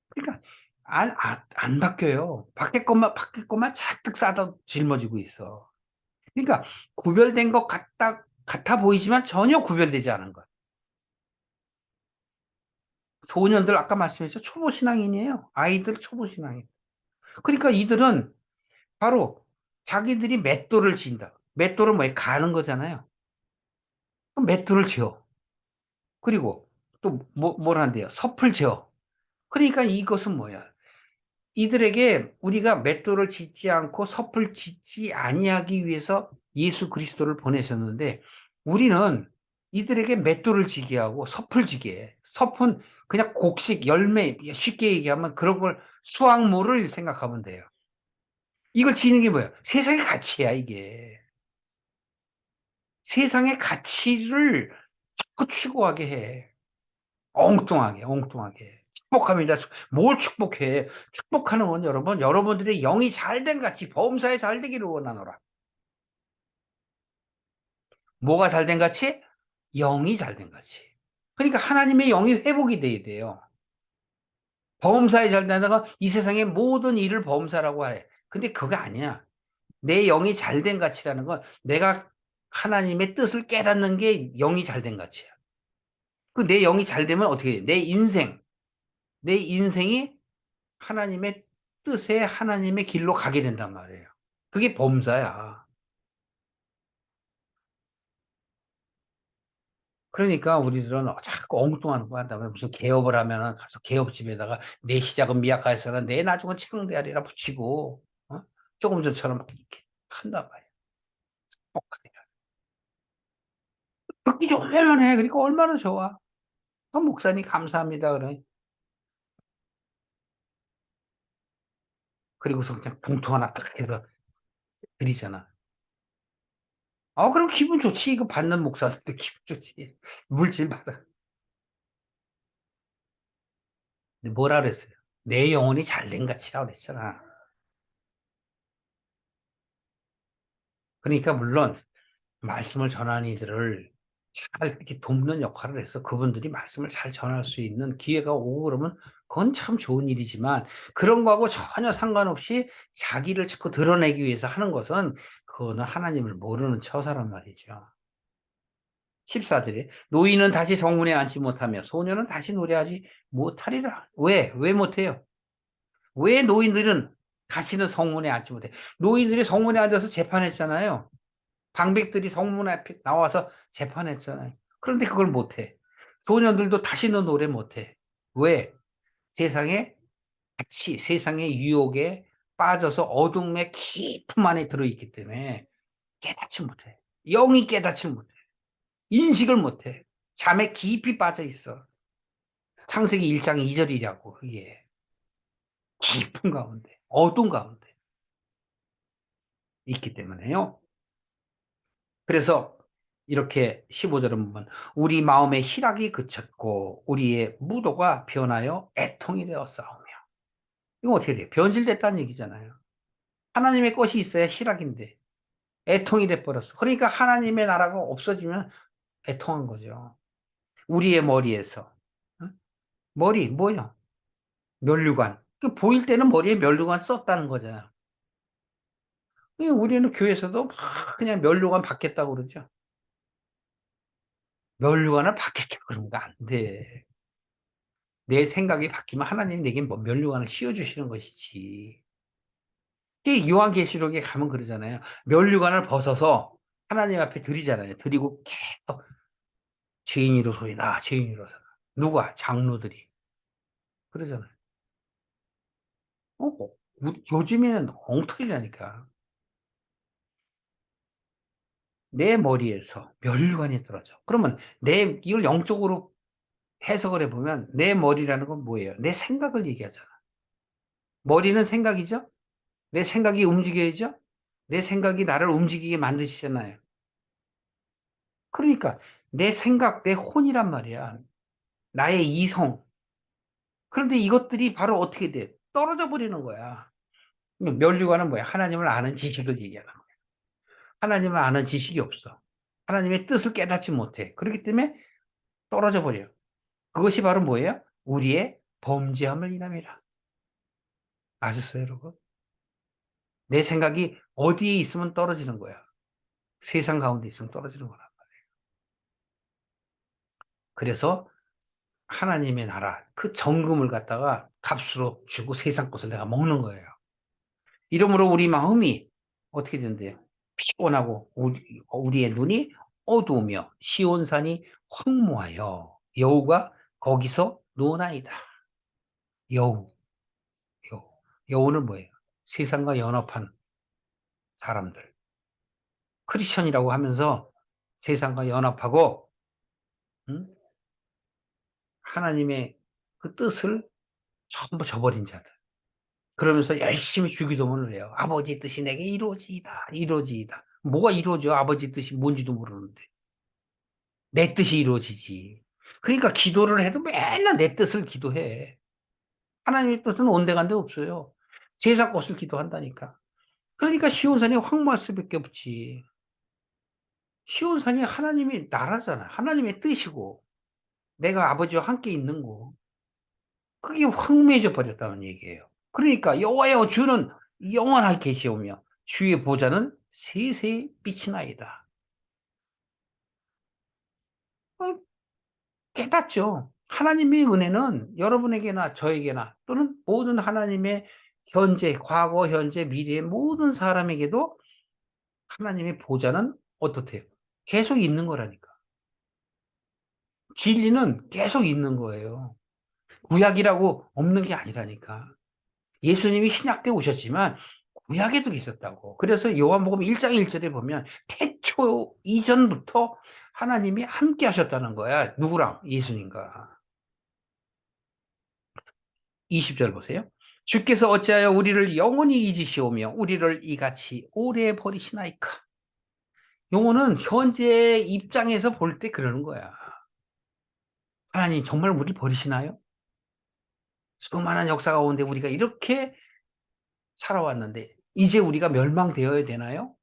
그러니까 안 바뀌어요. 밖에 것만 잔뜩 싸다 짊어지고 있어. 그러니까 구별된 것 같아 보이지만 전혀 구별되지 않은 것. 소년들 아까 말씀했죠. 초보 신앙인이에요. 아이들 초보 신앙인. 그러니까 이들은 바로 자기들이 맷돌을 지인다. 맷돌은 뭐예요? 가는 거잖아요. 그럼 맷돌을 지어. 그리고 또 뭘 한대요? 섭을 지어. 그러니까 이것은 뭐야? 이들에게 우리가 맷돌을 짓지 않고 섭을 짓지 아니하기 위해서 예수 그리스도를 보내셨는데 우리는 이들에게 맷돌을 지게 하고 섭을 지게 해. 섭은 그냥 곡식, 열매, 쉽게 얘기하면 그런 걸 수확물을 생각하면 돼요. 이걸 지는 게 뭐야? 세상의 가치야, 이게. 세상의 가치를 자꾸 추구하게 해. 엉뚱하게. 축복합니다. 뭘 축복해? 축복하는 건 여러분들의 영이 잘된 같이 범사에 잘되기를 원하노라. 뭐가 잘된 같이? 영이 잘된 같이. 그러니까 하나님의 영이 회복이 돼야 돼요. 범사에 잘되는 건 이 세상의 모든 일을 범사라고 해. 근데 그거 아니야. 내 영이 잘된 가치라는 건 내가 하나님의 뜻을 깨닫는 게 영이 잘된 가치야. 그 내 영이 잘 되면 어떻게 돼? 내 인생이 하나님의 뜻에 하나님의 길로 가게 된단 말이에요. 그게 범사야. 그러니까 우리들은 자꾸 엉뚱한 거 한다면 무슨 개업을 하면은 가서 개업집에다가 내 시작은 미약하여서는 내 나중은 창대하리라 붙이고, 어? 조금 전처럼 이렇게 한단 말이야. 똑같아. 듣기 좋으면 해. 그러니까 얼마나 좋아. 그 목사님 감사합니다. 그래. 그리고서 그냥 봉투 하나 딱 해서 드리잖아. 그럼 기분 좋지. 이거 받는 목사들도 기분 좋지. 물질 받아. 근데 뭐라 그랬어요? 내 영혼이 잘된 가치라고 그랬잖아. 그러니까 물론 말씀을 전하는 이들을 잘 이렇게 돕는 역할을 해서 그분들이 말씀을 잘 전할 수 있는 기회가 오고 그러면 그건 참 좋은 일이지만 그런 거하고 전혀 상관없이 자기를 자꾸 드러내기 위해서 하는 것은 그거는 하나님을 모르는 처사란 말이죠. 14절에 노인은 다시 성문에 앉지 못하며 소년은 다시 노래하지 못하리라. 왜? 왜 못해요? 왜 노인들은 다시는 성문에 앉지 못해? 노인들이 성문에 앉아서 재판했잖아요. 방백들이 성문 앞에 나와서 재판했잖아요. 그런데 그걸 못해. 소년들도 다시는 노래 못해. 왜? 세상에 세상의 유혹에 빠져서 어둠의 깊음 안에 들어있기 때문에 깨닫지 못해. 영이 깨닫지 못해. 인식을 못해. 잠에 깊이 빠져 있어. 창세기 1장 2절이라고 그게. 깊은 가운데, 어둠 가운데 있기 때문에요. 그래서 이렇게 15절에 보면 우리 마음의 희락이 그쳤고 우리의 무도가 변하여 애통이 되어 싸우며. 이거 어떻게 돼요? 변질됐다는 얘기잖아요. 하나님의 것이 있어야 희락인데 애통이 돼 버렸어. 그러니까 하나님의 나라가 없어지면 애통한 거죠. 우리의 머리에서. 응? 머리 뭐예요? 면류관. 그 보일 때는 머리에 면류관 썼다는 거잖아요. 우리는 교회에서도 막 그냥 면류관 받겠다고 그러죠. 면류관을 받겠다 그러면 안 돼. 내 생각이 바뀌면 하나님이 내게 뭐 면류관을 씌워 주시는 것이지. 이 요한계시록에 가면 그러잖아요. 면류관을 벗어서 하나님 앞에 드리잖아요. 드리고 계속 죄인이로소이다. 죄인이로소이다. 누가? 장로들이. 그러잖아요. 요즘에는 엉터리라니까. 내 머리에서 면류관이 떨어져. 그러면 이걸 영적으로 해석을 해보면 내 머리라는 건 뭐예요? 내 생각을 얘기하잖아. 머리는 생각이죠? 내 생각이 움직여야죠? 내 생각이 나를 움직이게 만드시잖아요. 그러니까 내 생각, 내 혼이란 말이야. 나의 이성. 그런데 이것들이 바로 어떻게 돼? 떨어져 버리는 거야. 면류관은 뭐야? 하나님을 아는 지식을 얘기하는 거야. 하나님을 아는 지식이 없어. 하나님의 뜻을 깨닫지 못해. 그렇기 때문에 떨어져 버려. 그것이 바로 뭐예요? 우리의 범죄함을 인함이라. 아셨어요, 여러분? 내 생각이 어디에 있으면 떨어지는 거야. 세상 가운데 있으면 떨어지는 거란 말이에요. 그래서 하나님의 나라, 그 정금을 갖다가 값으로 주고 세상 것을 내가 먹는 거예요. 이러므로 우리 마음이 어떻게 된대요? 피곤하고 우리의 눈이 어두우며 시온산이 황무하여 여호가 거기서 노나이다. 여호, 여호. 여호는 뭐예요? 세상과 연합한 사람들. 크리스천이라고 하면서 세상과 연합하고 응? 하나님의 그 뜻을 전부 저버린 자들. 그러면서 열심히 주기도문을 해요. 아버지 뜻이 내게 이루어지이다. 이루어지이다. 뭐가 이루어져? 아버지 뜻이 뭔지도 모르는데. 내 뜻이 이루어지지. 그러니까 기도를 해도 맨날 내 뜻을 기도해. 하나님의 뜻은 온데간데 없어요. 세상 것을 기도한다니까. 그러니까 시온산이 황무할 수밖에 없지. 시온산이 하나님의 나라잖아. 하나님의 뜻이고 내가 아버지와 함께 있는 거. 그게 황무해져 버렸다는 얘기예요. 그러니까 여호와여 주는 영원하게 계시오며 주의 보좌는 세세히 빛이나이다. 어, 깨닫죠. 하나님의 은혜는 여러분에게나 저에게나 또는 모든 하나님의 현재, 과거, 현재, 미래의 모든 사람에게도 하나님의 보좌는 어떻대요? 계속 있는 거라니까. 진리는 계속 있는 거예요. 구약이라고 없는 게 아니라니까. 예수님이 신약 때 오셨지만 구약에도 계셨다고. 그래서 요한복음 1장 1절에 보면 태초 이전부터 하나님이 함께 하셨다는 거야. 누구랑? 예수님과. 20절 보세요. 주께서 어찌하여 우리를 영원히 잊으시오며 우리를 이같이 오래 버리시나이까. 요거는 현재 입장에서 볼 때 그러는 거야. 하나님 정말 우리를 버리시나요? 수많은 역사 가운데 우리가 이렇게 살아왔는데 이제 우리가 멸망되어야 되나요?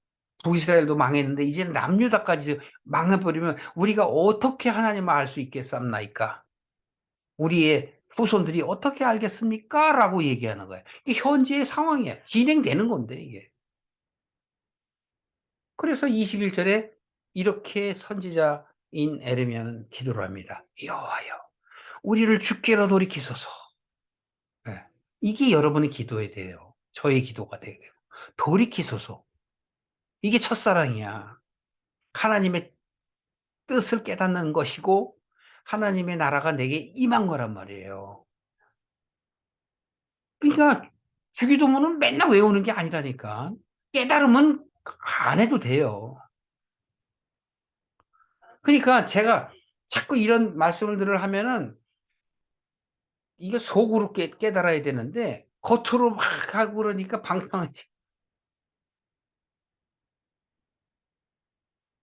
북이스라엘도 망했는데 이제는 남유다까지 망해버리면 우리가 어떻게 하나님을 알 수 있겠습니까? 우리의 후손들이 어떻게 알겠습니까? 라고 얘기하는 거예요. 이게 현재의 상황이야. 진행되는 건데 이게. 그래서 21절에 이렇게 선지자인 에레미야는 기도를 합니다. 여호와여 우리를 주께로 돌이키소서. 네. 이게 여러분의 기도에 돼요. 저의 기도가 돼요. 돌이키소서. 이게 첫사랑이야. 하나님의 뜻을 깨닫는 것이고 하나님의 나라가 내게 임한 거란 말이에요. 그러니까 주기도문은 맨날 외우는 게 아니라니까. 깨달으면 안 해도 돼요. 그러니까 제가 자꾸 이런 말씀을 하면은 이거 속으로 깨달아야 되는데 겉으로 막 하고 그러니까 방탕하지.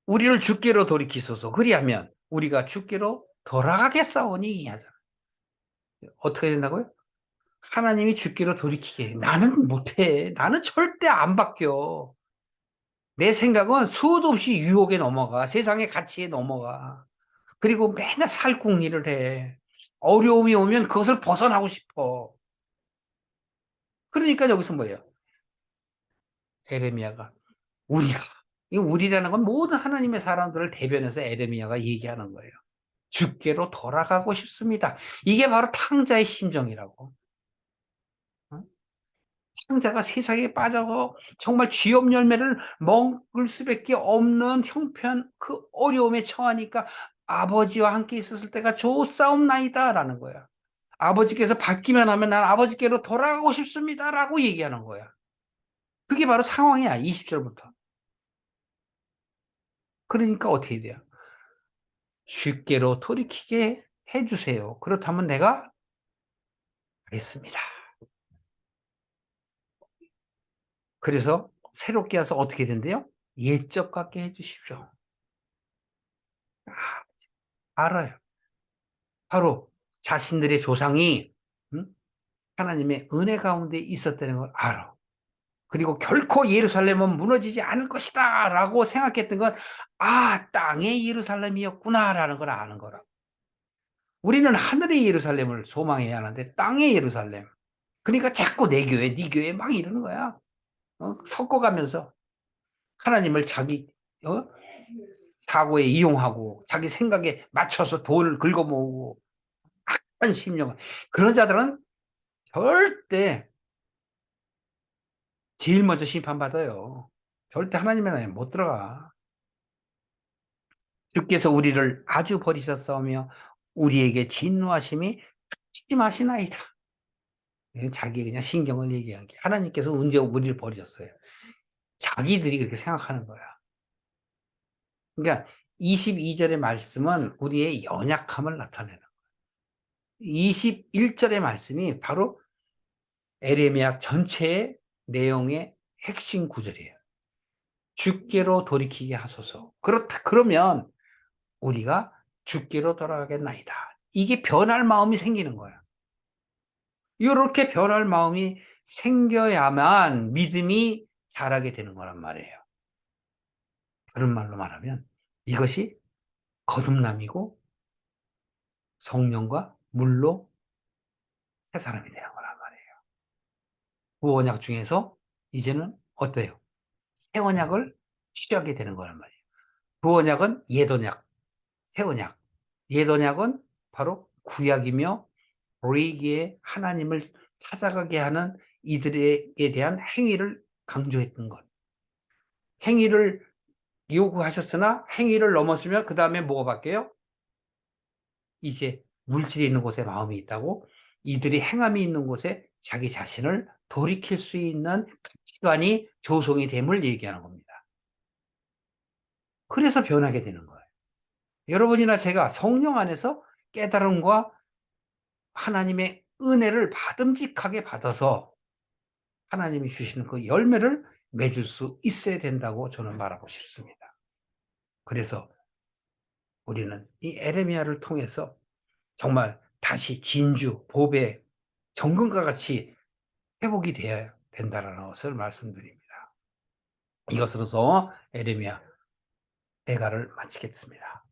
우리를 주께로 돌이키소서. 그리하면 우리가 주께로 돌아가겠사오니 하잖아. 어떻게 된다고요? 하나님이 주께로 돌이키게. 나는 못해. 나는 절대 안 바뀌어. 내 생각은 수도 없이 유혹에 넘어가. 세상의 가치에 넘어가. 그리고 맨날 살궁리를 해. 어려움이 오면 그것을 벗어나고 싶어. 그러니까 여기서 뭐예요? 에레미야가 우리가 이 우리라는 건 모든 하나님의 사람들을 대변해서 에레미야가 얘기하는 거예요. 주께로 돌아가고 싶습니다. 이게 바로 탕자의 심정이라고. 어? 탕자가 세상에 빠져서 정말 쥐업 열매를 먹을 수밖에 없는 형편 그 어려움에 처하니까 아버지와 함께 있었을 때가 좋사옵나이다라는 거야. 아버지께서 받기만 하면 난 아버지께로 돌아가고 싶습니다라고 얘기하는 거야. 그게 바로 상황이야. 20절부터. 그러니까 어떻게 돼요? 쉽게로 돌이키게 해 주세요. 그렇다면 내가 하겠습니다. 그래서 새롭게 해서 어떻게 된대요? 옛적 같게 해 주십시오. 아 알아요. 바로 자신들의 조상이 하나님의 은혜 가운데 있었다는 걸 알아. 그리고 결코 예루살렘은 무너지지 않을 것이다라고 생각했던 건 '아 땅의 예루살렘이었구나.'라는 걸 아는 거라. 우리는 하늘의 예루살렘을 소망해야 하는데 땅의 예루살렘. 그러니까 자꾸 내 교회, 네 교회 막 이러는 거야. 섞어가면서 하나님을 자기 어? 사고에 이용하고 자기 생각에 맞춰서 돈을 긁어 모으고 악한 심령. 그런 자들은 절대 제일 먼저 심판받아요. 절대 하나님의 나라에 못 들어가. 주께서 우리를 아주 버리셨사오며 우리에게 진노하심이 심하시나이다. 자기 그냥 신경을 얘기한 게 하나님께서 언제 우리를 버리셨어요. 자기들이 그렇게 생각하는 거야. 그러니까 22절의 말씀은 우리의 연약함을 나타내는 거예요. 21절의 말씀이 바로 에레미야 전체의 내용의 핵심 구절이에요. 주께로 돌이키게 하소서. 그렇다 그러면 우리가 주께로 돌아가겠나이다. 이게 변할 마음이 생기는 거야. 이렇게 변할 마음이 생겨야만 믿음이 자라게 되는 거란 말이에요. 그런 말로 말하면 이것이 거듭남이고 성령과 물로 새 사람이 되는 거란 말이에요. 구원약 중에서 이제는 어때요? 새 언약을 취하게 되는 거란 말이에요. 구원약은 옛 언약, 새 언약. 옛 언약은 바로 구약이며 우리에게 하나님을 찾아가게 하는 이들에게 대한 행위를 강조했던 것. 행위를 요구하셨으나 행위를 넘었으면 그 다음에 뭐가 바뀌어요? 이제 물질이 있는 곳에 마음이 있다고, 이들이 행함이 있는 곳에 자기 자신을 돌이킬 수 있는 가치관이 조성이 됨을 얘기하는 겁니다. 그래서 변하게 되는 거예요. 여러분이나 제가 성령 안에서 깨달음과 하나님의 은혜를 받음직하게 받아서 하나님이 주시는 그 열매를 맺을 수 있어야 된다고 저는 말하고 싶습니다. 그래서 우리는 이 에레미야를 통해서 정말 다시 진주, 보배, 정금과 같이 회복이 되어야 된다라는 것을 말씀드립니다. 이것으로서 에레미야 대가를 마치겠습니다.